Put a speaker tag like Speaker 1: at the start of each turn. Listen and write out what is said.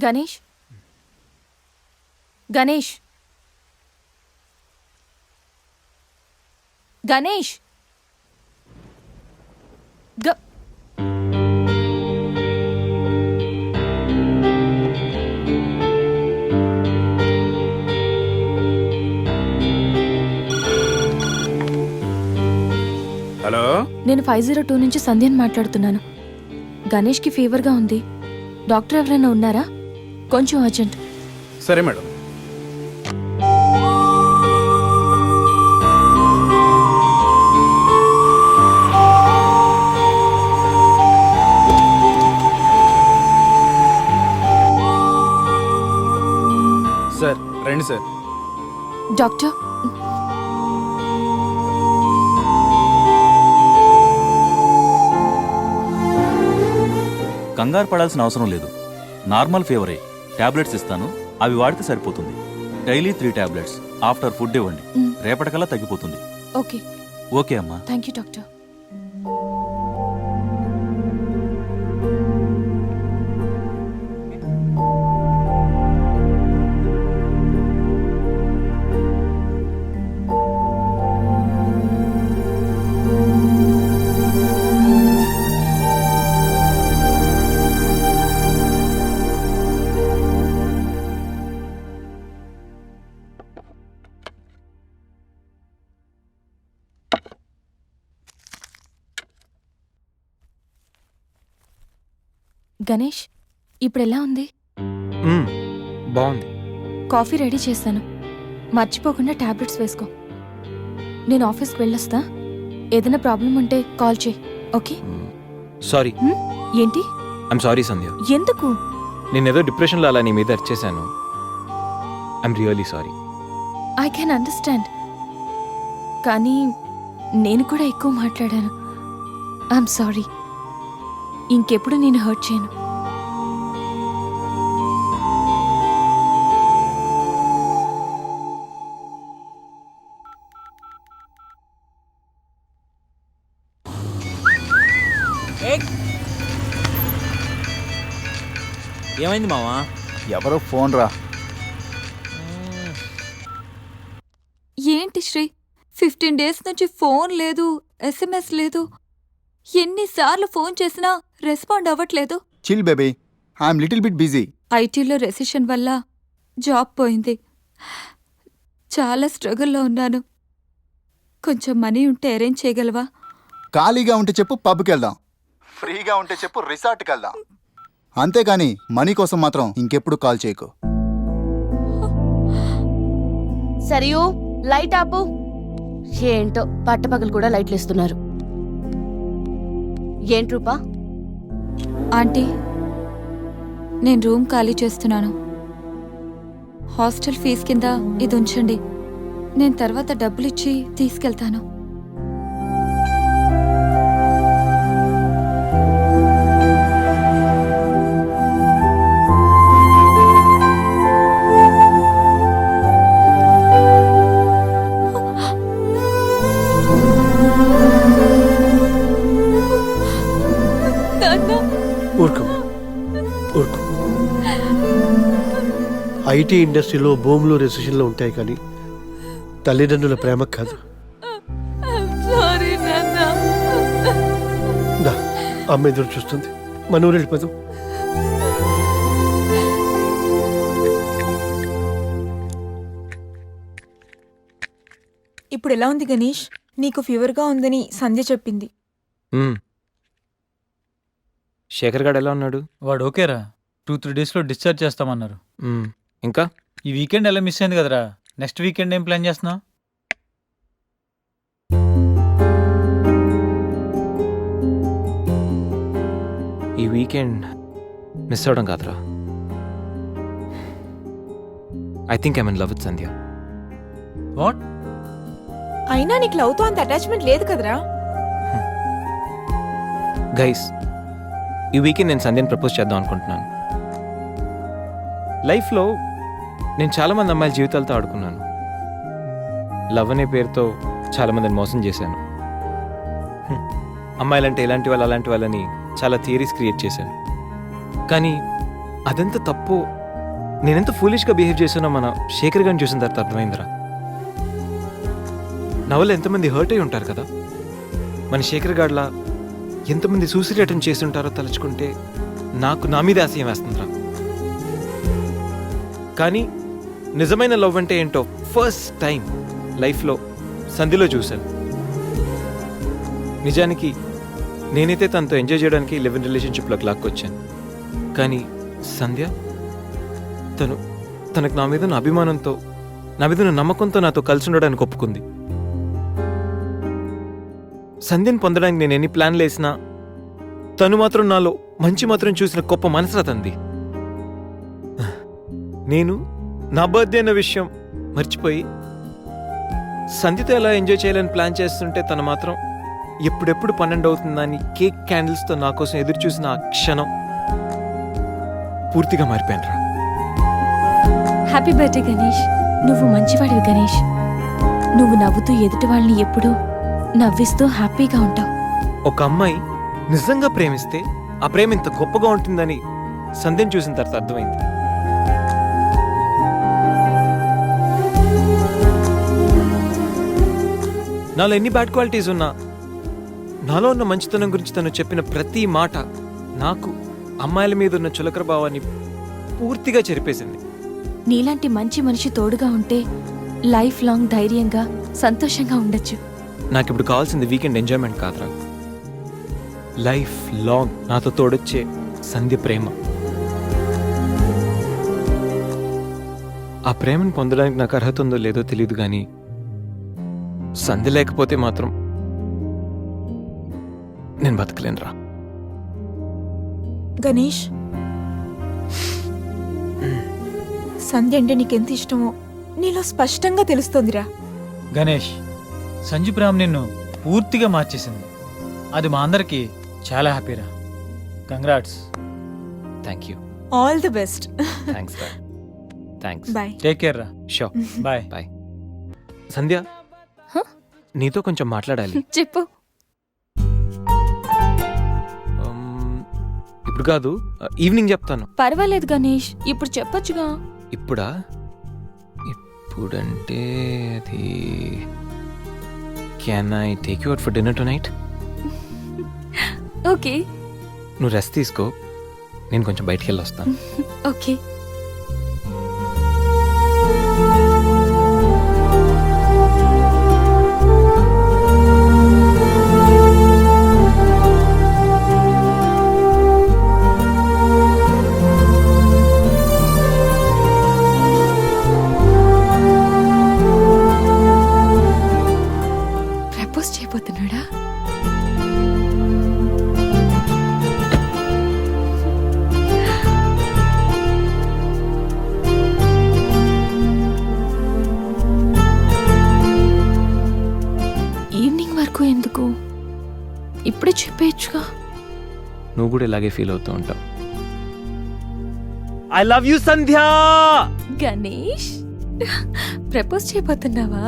Speaker 1: Ganesh Ganesh Ganesh
Speaker 2: hello,
Speaker 1: నేను 502 నుంచి సంధ్యని మాట్లాడుతున్నాను. గణేష్కి ఫీవర్గా ఉంది. డాక్టర్ ఎవరైనా ఉన్నారా? కొంచెం అర్జెంట్.
Speaker 2: సరే మేడం. సార్ రండి సార్.
Speaker 1: డాక్టర్,
Speaker 3: కంగారు పడాల్సిన అవసరం లేదు. నార్మల్ ఫీవరే. టాబ్లెట్స్ ఇస్తాను, అవి వాడితే సరిపోతుంది. Daily 3 tablets. ఆఫ్టర్ ఫుడ్ ఇవ్వండి. రేపటికల్లా తగ్గిపోతుంది.
Speaker 1: ఓకే.
Speaker 3: ఓకే అమ్మా.
Speaker 1: Thank you doctor. గణేష్, ఇప్పుడు ఎలా ఉంది?
Speaker 4: బాగుంది.
Speaker 1: కాఫీ రెడీ చేశాను. మర్చిపోకుండా టాబ్లెట్స్ వేసుకో. నేను ఆఫీస్కి వెళ్ళొస్తా. ఏదైనా ప్రాబ్లం ఉంటే కాల్ చేయి. ఓకే?
Speaker 4: సారీ.
Speaker 1: ఏంటి?
Speaker 4: I'm sorry Sandhya.
Speaker 1: ఎందుకు?
Speaker 4: నేనేదో డిప్రెషన్లో అలా నీ మీద అరిచేశాను. I'm really sorry.
Speaker 1: I can understand. కానీ నేను కూడా ఎక్కువ మాట్లాడాను. I'm sorry. ఇంకెప్పుడు నేను హర్ట్ చేయను.
Speaker 4: ఏమైంది మావా?
Speaker 2: ఎవరో ఫోన్ రా.
Speaker 5: ఏంటి శ్రీ, 15 డేస్ నుంచి ఫోన్ లేదు, SMS లేదు. ఎన్నిసార్లు ఫోన్ చేసినా రెస్పాండ్ అవ్వట్లేదు.
Speaker 6: Chill baby, I'm little bit busy.
Speaker 5: ఐటీలో రెసిషన్ వల్ల జాబ్ పోయింది. చాలా స్ట్రగుల్లో ఉన్నాను. కొంచెం మనీ ఉంటే అరేంజ్ చేయగలవా?
Speaker 6: ఖాళీగా ఉంటే చెప్పు, పబ్కి వెళ్దాం. ఫ్రీగా ఉంటే చెప్పు, రిసార్ట్కి వెళ్దాం. అంతేగాని మనీ కోసం మాత్రం ఇంకెప్పుడు కాల్ చేయకు.
Speaker 7: సరియు, లైట్ ఆపు. ఏంటో పట్టపగలు కూడా లైట్లు ఇస్తున్నారు. ఏంటి రూపా?
Speaker 5: ఆంటీ, నేను రూమ్ ఖాళీ చేస్తున్నాను. హాస్టల్ ఫీజు కింద ఇది ఉంచండి. నేను తర్వాత డబ్బులిచ్చి తీసుకెళ్తాను.
Speaker 8: ఐటీ ఇండస్ట్రీలో భూములు రెసిషన్లో ఉంటాయి, కానీ తల్లిదండ్రుల ప్రేమ కాదు. అమ్మ ఎదురు చూస్తుంది. మన ఊరు వెళ్ళిపోదాం.
Speaker 9: ఇప్పుడు ఎలా ఉంది గణేష్? నీకు ఫీవర్గా ఉందని సంధ్య చెప్పింది.
Speaker 4: శేఖర్ గాడు ఎలా ఉన్నాడు?
Speaker 10: వాడు ఓకేరా. 2-3 డేస్లో డిశ్చార్జ్ చేస్తామన్నారు.
Speaker 4: ఇంకా
Speaker 10: ఈ వీకెండ్ ఎలా మిస్ అయింది కదరా. నెక్స్ట్ వీకెండ్ ఏం ప్లాన్ చేస్తున్నావు?
Speaker 4: ఈ వీకెండ్ మిస్ అవడం కాదురా. I think I'm in love with Sandhya.
Speaker 10: What?
Speaker 9: అయినా నీకు లవ్తో అంత అటాచ్మెంట్ లేదు కదరా.
Speaker 4: గైస్, ఈ వీకెండ్ నేను సంధ్యని ప్రపోజ్ చేద్దాం అనుకుంటున్నాను. లైఫ్లో నేను చాలామంది అమ్మాయిల జీవితాలతో ఆడుకున్నాను. లవ్ అనే పేరుతో చాలామందిని మోసం చేశాను. అమ్మాయిలంటే ఇలాంటి వాళ్ళు అలాంటి వాళ్ళని చాలా థియరీస్ క్రియేట్ చేశాను. కానీ అదెంత తప్పు నేనెంత ఫూలిష్గా బిహేవ్ చేసానో మన శేఖర్ గారిని చూసిన తర్వాత అర్థమైందిరా. నా వల్ల ఎంతమంది హర్ట్ అయి ఉంటారు కదా. మన శేఖర్ గాడ్లా ఎంతమంది సూసైడ్ అటెంప్ట్ చేసి ఉంటారో తలుచుకుంటే నాకు నా మీద ఆశయం వేస్తుందిరా. కానీ నిజమైన లవ్ అంటే ఏంటో ఫస్ట్ టైం లైఫ్లో సంధిలో చూశాను. నిజానికి నేనైతే తనతో ఎంజాయ్ చేయడానికి లివ్ ఇన్ రిలేషన్షిప్లోకి లాక్కొచ్చాను. కానీ సంధ్య తనకు నా మీద ఉన్న అభిమానంతో, నా మీద ఉన్న నమ్మకంతో నాతో కలిసి ఉండడానికి ఒప్పుకుంది. సంధ్యను పొందడానికి నేను ఎన్ని ప్లాన్లు వేసినా తను మాత్రం నాలో మంచి మాత్రం చూసిన గొప్ప మనసురా తంది. నేను నా బర్త్డే అన్న విషయం మర్చిపోయి సంధ్యతో ఎలా ఎంజాయ్ చేయాలని ప్లాన్ చేస్తుంటే తను మాత్రం ఎప్పుడెప్పుడు 12 అవుతుందని కేక్ క్యాండిల్స్తో నా కోసం ఎదురు చూసిన ఆ క్షణం పూర్తిగా మారిపోయాను రా.
Speaker 1: Happy birthday Ganesh. నువ్వు మంచివాడివి గణేష్. నువ్వు నవ్వుతూ ఎదుటి వాళ్ళని ఎప్పుడూ నవ్విస్తూ హ్యాపీగా ఉంటావు.
Speaker 4: ఒక అమ్మాయి నిజంగా ప్రేమిస్తే ఆ ప్రేమ ఇంత గొప్పగా ఉంటుందని సంధ్యను చూసిన తర్వాత అర్థమైంది. నాలో ఎన్ని బ్యాడ్ క్వాలిటీస్ ఉన్నా నాలో ఉన్న మంచితనం గురించి తను చెప్పిన ప్రతి మాట నాకు అమ్మాయిల మీద ఉన్న చులకర భావాన్ని పూర్తిగా చెరిపేసింది.
Speaker 1: నీలాంటి మంచి మనిషి తోడుగా ఉంటే లైఫ్ లాంగ్ ధైర్యంగా సంతోషంగా ఉండొచ్చు.
Speaker 4: నాకు ఇప్పుడు కావాల్సింది వీకెండ్ ఎంజాయ్మెంట్ కాదురా, లైఫ్ లాంగ్ నాతో తోడొచ్చే సంధ్య ప్రేమ. ఆ ప్రేమను పొందడానికి నాకు అర్హత ఉందో లేదో తెలియదు, కానీ సంధ్య లేకపోతే మాత్రం నేను బతకలేనురా.
Speaker 9: గణేష్, సంధ్య అంటే నీకెంత ఇష్టమో నీలో స్పష్టంగా తెలుస్తోందిరా.
Speaker 10: గణేష్, సంజు ప్రేమ నిన్ను పూర్తిగా మార్చేసింది. అది మా అందరికి చాలా హ్యాపీరా. Congrats.
Speaker 4: Thank you.
Speaker 9: All the best.
Speaker 4: Thanks రా. థ్యాంక్స్.
Speaker 9: బాయ్.
Speaker 10: టేక్ కేర్ రా.
Speaker 4: షూర్.
Speaker 10: బాయ్.
Speaker 4: బాయ్. సంధ్య, నీతో కొంచెం మాట్లాడాలి.
Speaker 1: చెప్పు.
Speaker 4: ఇప్పుడు కాదు, ఈవినింగ్ చెప్తాను.
Speaker 1: పర్వాలేదు గణేష్, ఇప్పుడు చెప్పొచ్చుగా.
Speaker 4: ఇప్పుడా? ఇప్పుడంటే అది can I take you out for dinner tonight?
Speaker 1: Okay.
Speaker 4: నువ్వు రెస్ట్ తీసుకో, నేను కొంచెం బయటికి వెళ్ళి వస్తాను.
Speaker 1: ఓకే. ప్రపోజ్ చేయబోతున్నాడా? ఈవినింగ్ వరకు ఎందుకు? ఇప్పుడే చెప్పేయచ్చుగా.
Speaker 4: నువ్వు కూడా ఇలాగే ఫీల్ అవుతూ ఉంటావు. I love you Sandhya.
Speaker 1: Ganesh, propose చేయబోతున్నావా?